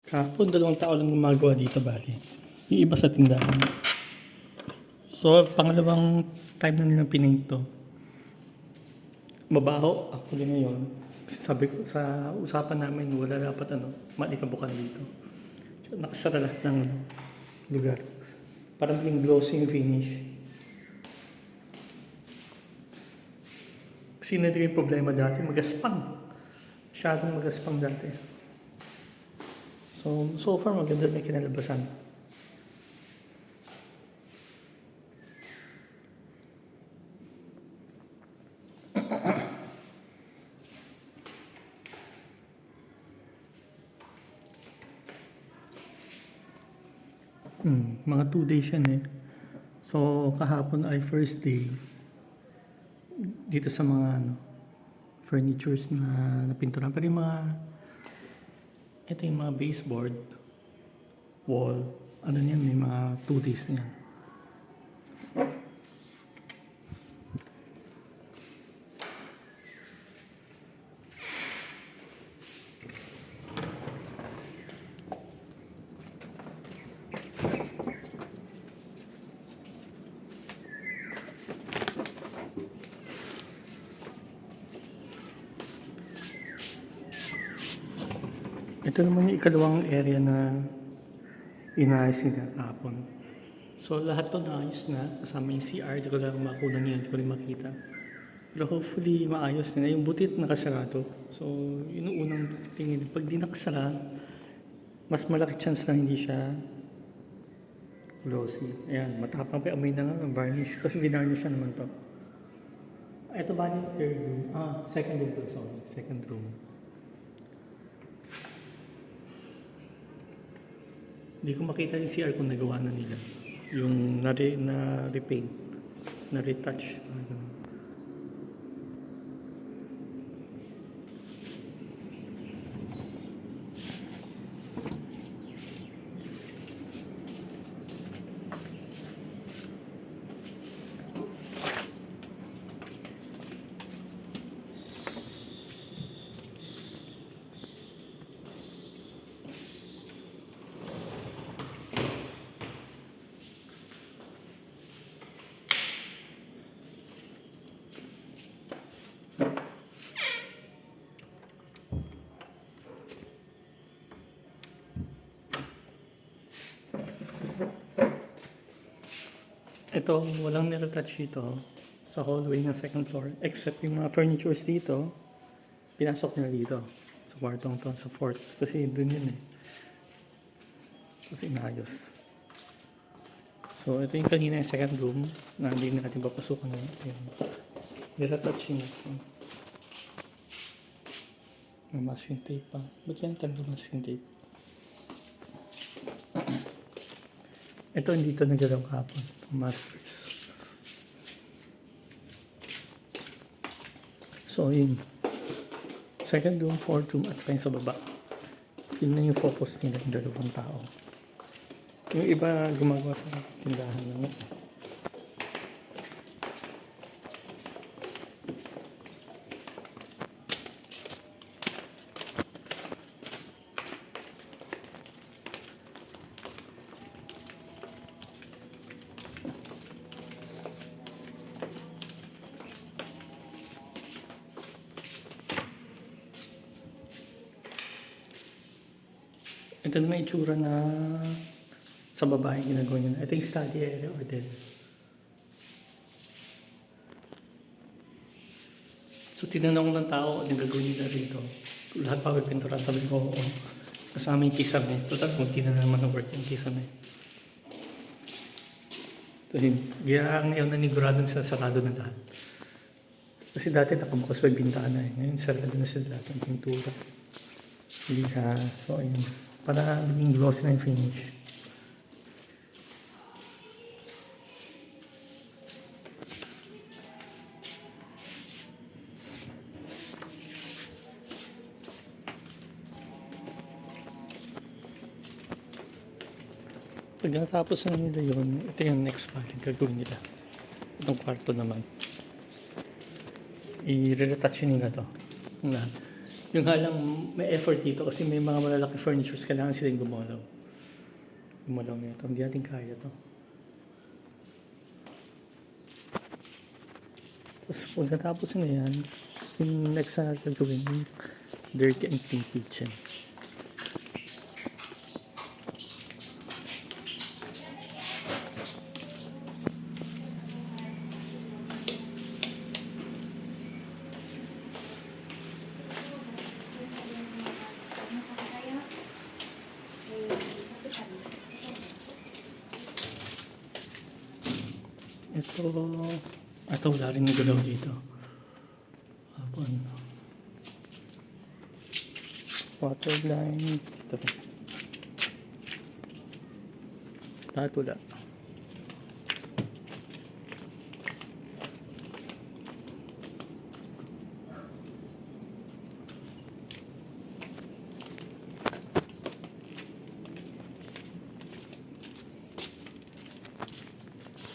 Kahapon, 2 tao lang gumagawa dito, bali. Yung iba sa tindahan. So, pangalawang time na nilang pinaint to. Mabaho, actually ngayon. Kasi sabi ko, sa usapan namin, wala dapat malikabukan dito. So, nakasara lahat ng lugar. Para maging glossy yung finish. Kasi hindi yung problema dati, magaspang. Masyadong magaspang dati. So far maganda na kinalabasan. Mga 2 days yan eh. So kahapon ay first day dito sa mga furnitures na napinturan. Pero yung mga, ito yung mga baseboard, wall, yan, may mga 2 days na yan. Ito naman yung ikalawang area na inayos nila kahapon. So lahat to naayos na, kasama yung CR, di ko lang makunan yan, di ko rin makita. Pero hopefully maayos nila. Yung butit nakasarado. So yun yung unang tingin. Pag di nakasara, mas malaki chance na hindi siya glossy. Ayan, matapang pa amoy na nga ng varnish. Kasi vinarnish siya naman to. Ito ba yung third room? Second room to, sorry. Second room. Hindi ko makita yung CR kung nagawa na nila. Yung na-repaint, na-retouch. Ito, walang niretouch dito sa hallway ng second floor. Except yung mga furnitures dito, pinasok nila dito. Sa kwartong to, sa fourth. Kasi dun yun eh. Kasi inayos. So, ito yung kanina yung second room na hindi natin papasukan na yun. Niretouch yun. May masking tape pa. Ba't yan tabi masking tape? Ito hindi ito nagalaw kahapon. Masters. So yun. Second room, fourth room, at saka yung sa baba. Yun na yung focus nila yung 2 tao. Yung iba gumagawa sa tindahan lang. Ito na may itsura na sa babae ginagawa niya. Ito yung study area or den. So tinanong ng tao, ano gagawin nila rito? Lahat pa pintura, sabi ko, oo. Kasama yung kisame. Total, munti na naman ang work yung kisame. So yun, ang ngayon nanigurado sa sarado na lahat. Kasi dati nakabukas pa yung bintana eh. Ngayon sarado na sila lahat ng pintura. Liha, so ayun. Para maging glossy na yung finish. Pag natapos na nila yun, ito yung next part yung gagawin nila. Itong kwarto naman. I-retouch nila to. Yung nga lang may effort dito kasi may mga malalaki furnitures kailangan silang gumalaw. Gumalaw nito. Hindi natin kaya to. Tapos pagkatapos na yan, yung next na gagawin yung dirty and clean kitchen. Ito wala rin nagalaw dito. Hapon. Water line. Ito. Lahat wala.